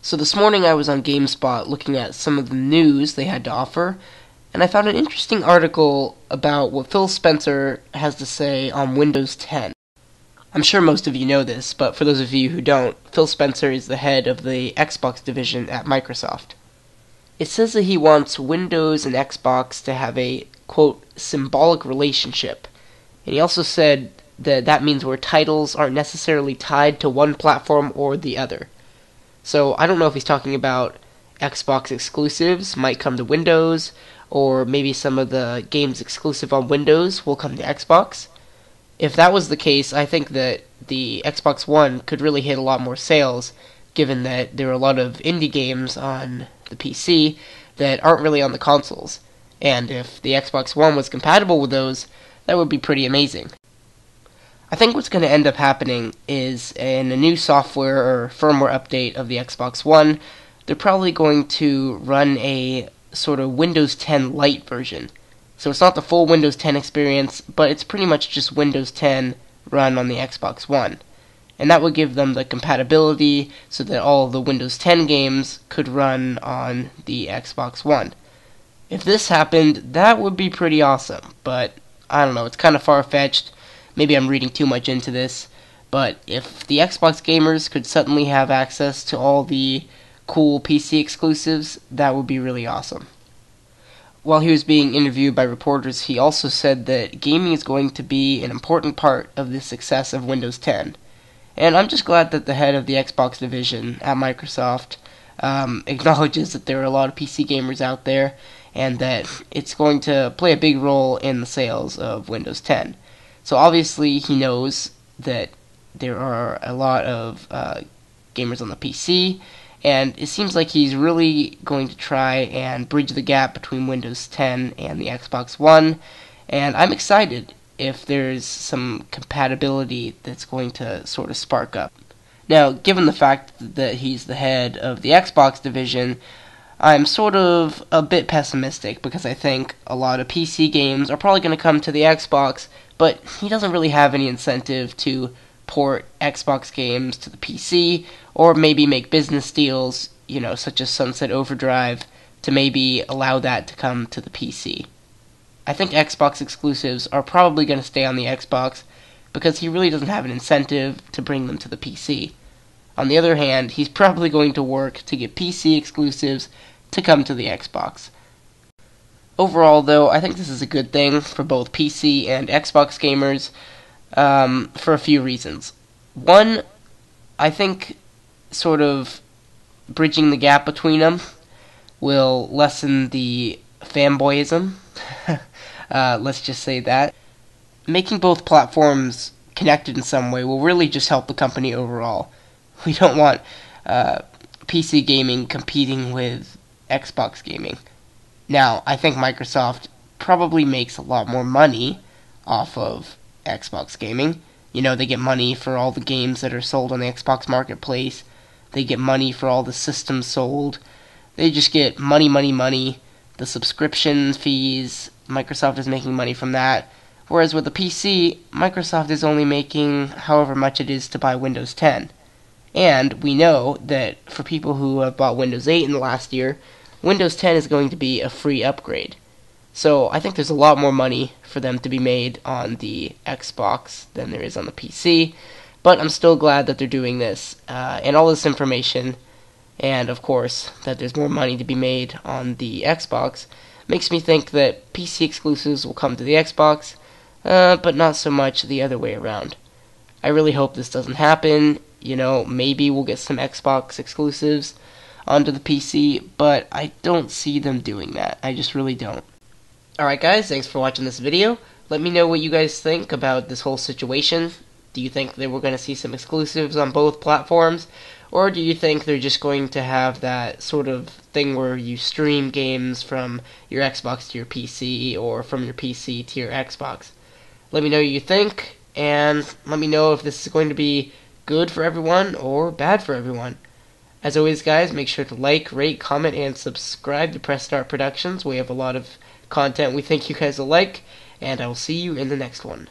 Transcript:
So this morning I was on GameSpot looking at some of the news they had to offer, and I found an interesting article about what Phil Spencer has to say on Windows 10. I'm sure most of you know this, but for those of you who don't, Phil Spencer is the head of the Xbox division at Microsoft. It says that he wants Windows and Xbox to have a, quote, symbolic relationship. And he also said that that means where titles aren't necessarily tied to one platform or the other. So I don't know if he's talking about Xbox exclusives might come to Windows, or maybe some of the games exclusive on Windows will come to Xbox. If that was the case, I think that the Xbox One could really hit a lot more sales, given that there are a lot of indie games on the PC that aren't really on the consoles. And if the Xbox One was compatible with those, that would be pretty amazing. I think what's going to end up happening is in a new software or firmware update of the Xbox One, they're probably going to run a sort of Windows 10 Lite version. So it's not the full Windows 10 experience, but it's pretty much just Windows 10 run on the Xbox One. And that would give them the compatibility so that all the Windows 10 games could run on the Xbox One. If this happened, that would be pretty awesome, but I don't know, it's kind of far-fetched. Maybe I'm reading too much into this, but if the Xbox gamers could suddenly have access to all the cool PC exclusives, that would be really awesome. While he was being interviewed by reporters, he also said that gaming is going to be an important part of the success of Windows 10. And I'm just glad that the head of the Xbox division at Microsoft acknowledges that there are a lot of PC gamers out there, and that it's going to play a big role in the sales of Windows 10. So obviously he knows that there are a lot of gamers on the PC, and it seems like he's really going to try and bridge the gap between Windows 10 and the Xbox One, and I'm excited if there's some compatibility that's going to sort of spark up. Now, given the fact that he's the head of the Xbox division, I'm sort of a bit pessimistic because I think a lot of PC games are probably going to come to the Xbox, but he doesn't really have any incentive to port Xbox games to the PC, or maybe make business deals, such as Sunset Overdrive, to maybe allow that to come to the PC. I think Xbox exclusives are probably going to stay on the Xbox because he really doesn't have an incentive to bring them to the PC. On the other hand, he's probably going to work to get PC exclusives to come to the Xbox. Overall, though, I think this is a good thing for both PC and Xbox gamers for a few reasons. One, I think sort of bridging the gap between them will lessen the fanboyism. Let's just say that. Making both platforms connected in some way will really just help the company overall. We don't want PC gaming competing with Xbox gaming. Now, I think Microsoft probably makes a lot more money off of Xbox gaming. They get money for all the games that are sold on the Xbox Marketplace. They get money for all the systems sold. They just get money. The subscription fees, Microsoft is making money from that. Whereas with the PC, Microsoft is only making however much it is to buy Windows 10. And we know that for people who have bought Windows 8 in the last year, Windows 10 is going to be a free upgrade. So I think there's a lot more money for them to be made on the Xbox than there is on the PC. But I'm still glad that they're doing this. And all this information, and of course that there's more money to be made on the Xbox, makes me think that PC exclusives will come to the Xbox, but not so much the other way around. I really hope this doesn't happen. Maybe we'll get some Xbox exclusives onto the PC, but I don't see them doing that. I just really don't. Alright guys, thanks for watching this video. Let me know what you guys think about this whole situation. Do you think that we're going to see some exclusives on both platforms? Or do you think they're just going to have that sort of thing where you stream games from your Xbox to your PC, or from your PC to your Xbox? Let me know what you think, and let me know if this is going to be good for everyone or bad for everyone. As always, guys, make sure to like, rate, comment, and subscribe to Press Start Productions. We have a lot of content we think you guys will like, and I will see you in the next one.